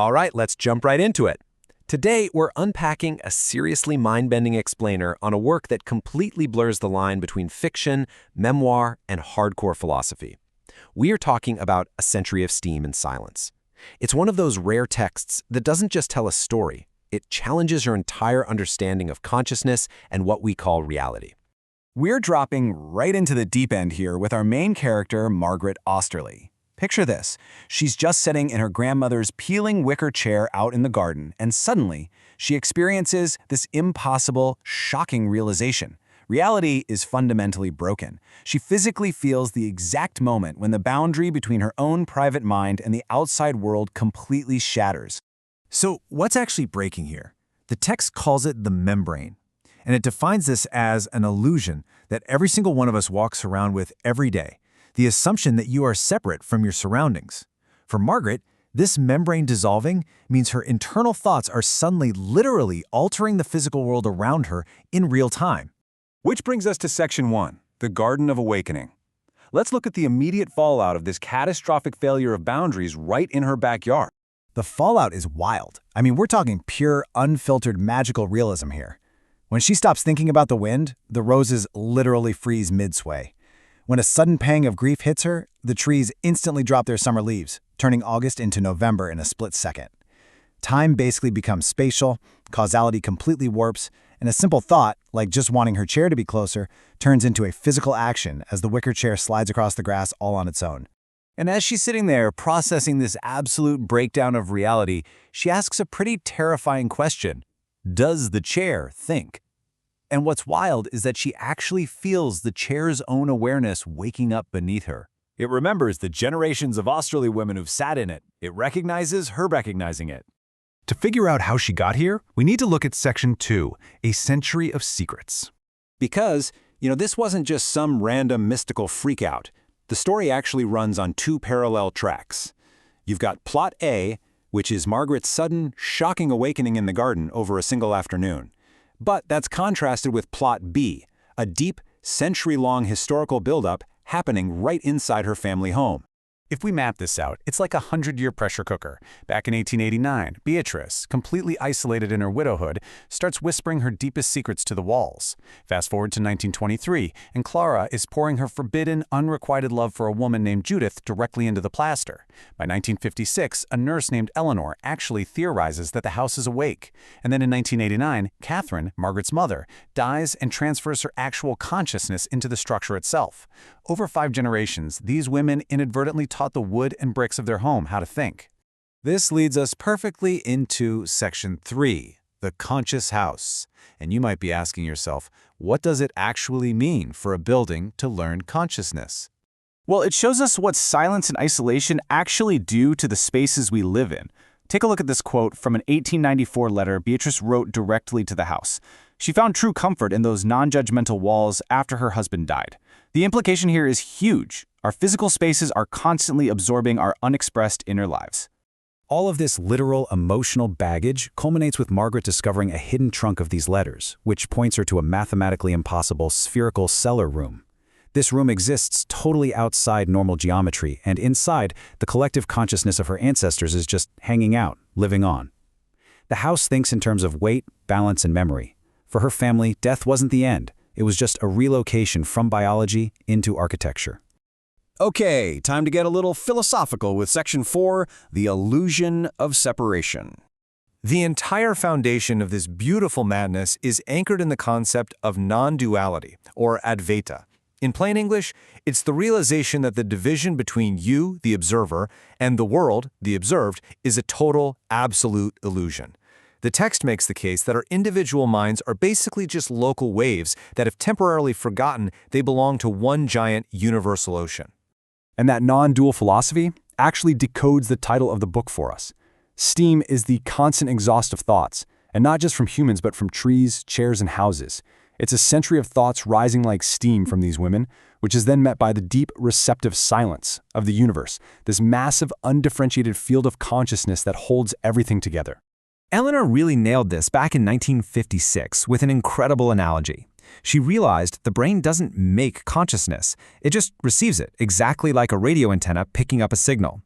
All right, let's jump right into it. Today, we're unpacking a seriously mind-bending explainer on a work that completely blurs the line between fiction, memoir, and hardcore philosophy. We are talking about A Century of Steam and Silence. It's one of those rare texts that doesn't just tell a story, it challenges your entire understanding of consciousness and what we call reality. We're dropping right into the deep end here with our main character, Margaret Austerley. Picture this. She's just sitting in her grandmother's peeling wicker chair out in the garden, and suddenly, she experiences this impossible, shocking realization. Reality is fundamentally broken. She physically feels the exact moment when the boundary between her own private mind and the outside world completely shatters. So what's actually breaking here? The text calls it the membrane, and it defines this as an illusion that every single one of us walks around with every day. The assumption that you are separate from your surroundings. For Margaret, this membrane dissolving means her internal thoughts are suddenly literally altering the physical world around her in real time. Which brings us to Section 1, the Garden of Awakening. Let's look at the immediate fallout of this catastrophic failure of boundaries right in her backyard. The fallout is wild. I mean, we're talking pure, unfiltered magical realism here. When she stops thinking about the wind, the roses literally freeze mid-sway. When a sudden pang of grief hits her, the trees instantly drop their summer leaves, turning August into November in a split second. Time basically becomes spatial, causality completely warps, and a simple thought, like just wanting her chair to be closer, turns into a physical action as the wicker chair slides across the grass all on its own. And as she's sitting there processing this absolute breakdown of reality, she asks a pretty terrifying question. Does the chair think? And what's wild is that she actually feels the chair's own awareness waking up beneath her. It remembers the generations of Austerley women who've sat in it. It recognizes her recognizing it. To figure out how she got here, we need to look at Section 2, A Century of Secrets. Because, this wasn't just some random mystical freakout. The story actually runs on two parallel tracks. You've got Plot A, which is Margaret's sudden, shocking awakening in the garden over a single afternoon. But that's contrasted with Plot B, a deep, century-long historical buildup happening right inside her family home. If we map this out, it's like a 100-year pressure cooker. Back in 1889, Beatrice, completely isolated in her widowhood, starts whispering her deepest secrets to the walls. Fast forward to 1923, and Clara is pouring her forbidden, unrequited love for a woman named Judith directly into the plaster. By 1956, a nurse named Eleanor actually theorizes that the house is awake. And then in 1989, Catherine, Margaret's mother, dies and transfers her actual consciousness into the structure itself. Over 5 generations, these women inadvertently taught the wood and bricks of their home how to think. This leads us perfectly into Section 3, the conscious house. And you might be asking yourself, what does it actually mean for a building to learn consciousness? Well, it shows us what silence and isolation actually do to the spaces we live in. Take a look at this quote from an 1894 letter Beatrice wrote directly to the house. She found true comfort in those non-judgmental walls after her husband died. The implication here is huge. Our physical spaces are constantly absorbing our unexpressed inner lives. All of this literal emotional baggage culminates with Margaret discovering a hidden trunk of these letters, which points her to a mathematically impossible spherical cellar room. This room exists totally outside normal geometry, and inside, the collective consciousness of her ancestors is just hanging out, living on. The house thinks in terms of weight, balance, and memory. For her family, death wasn't the end. It was just a relocation from biology into architecture. Okay, time to get a little philosophical with Section 4, the illusion of separation. The entire foundation of this beautiful madness is anchored in the concept of non-duality, or Advaita. In plain English, it's the realization that the division between you, the observer, and the world, the observed, is a total, absolute illusion. The text makes the case that our individual minds are basically just local waves that, if temporarily forgotten, they belong to one giant universal ocean. And that non-dual philosophy actually decodes the title of the book for us. Steam is the constant exhaust of thoughts, and not just from humans but from trees, chairs, and houses. It's a century of thoughts rising like steam from these women, which is then met by the deep, receptive silence of the universe, this massive, undifferentiated field of consciousness that holds everything together. Eleanor really nailed this back in 1956 with an incredible analogy. She realized the brain doesn't make consciousness, it just receives it, exactly like a radio antenna picking up a signal.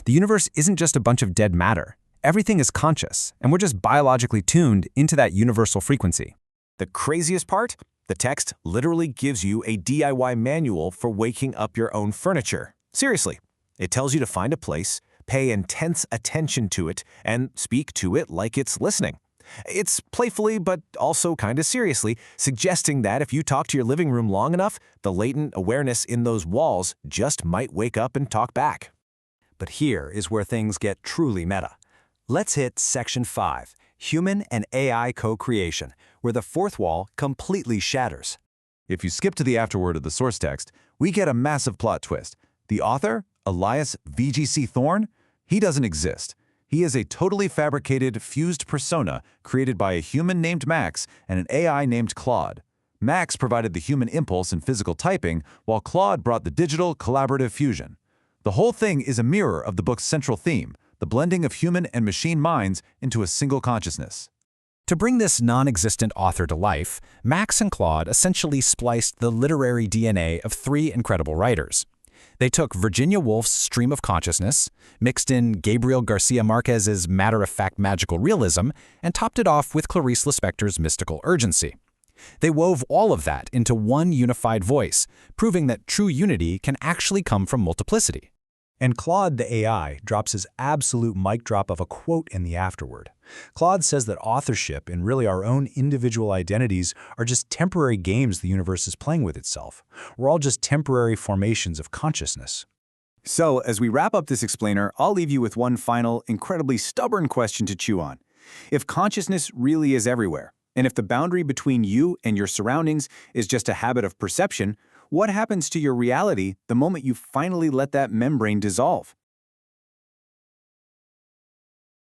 The universe isn't just a bunch of dead matter, everything is conscious, and we're just biologically tuned into that universal frequency. The craziest part? The text literally gives you a DIY manual for waking up your own furniture. Seriously, it tells you to find a place, pay intense attention to it, and speak to it like it's listening. It's playfully, but also kind of seriously, suggesting that if you talk to your living room long enough, the latent awareness in those walls just might wake up and talk back. But here is where things get truly meta. Let's hit Section 5, Human and AI Co-Creation, where the fourth wall completely shatters. If you skip to the afterword of the source text, we get a massive plot twist. The author, Elias VGC Thorne, he doesn't exist. He is a totally fabricated, fused persona created by a human named Max and an AI named Claude. Max provided the human impulse and physical typing, while Claude brought the digital, collaborative fusion. The whole thing is a mirror of the book's central theme, the blending of human and machine minds into a single consciousness. To bring this non-existent author to life, Max and Claude essentially spliced the literary DNA of three incredible writers. They took Virginia Woolf's stream of consciousness, mixed in Gabriel Garcia Marquez's matter-of-fact magical realism, and topped it off with Clarice Lispector's mystical urgency. They wove all of that into one unified voice, proving that true unity can actually come from multiplicity. And Claude, the AI, drops his absolute mic drop of a quote in the afterword. Claude says that authorship and really our own individual identities are just temporary games the universe is playing with itself. We're all just temporary formations of consciousness. So, as we wrap up this explainer, I'll leave you with one final, incredibly stubborn question to chew on. If consciousness really is everywhere, and if the boundary between you and your surroundings is just a habit of perception, what happens to your reality the moment you finally let that membrane dissolve?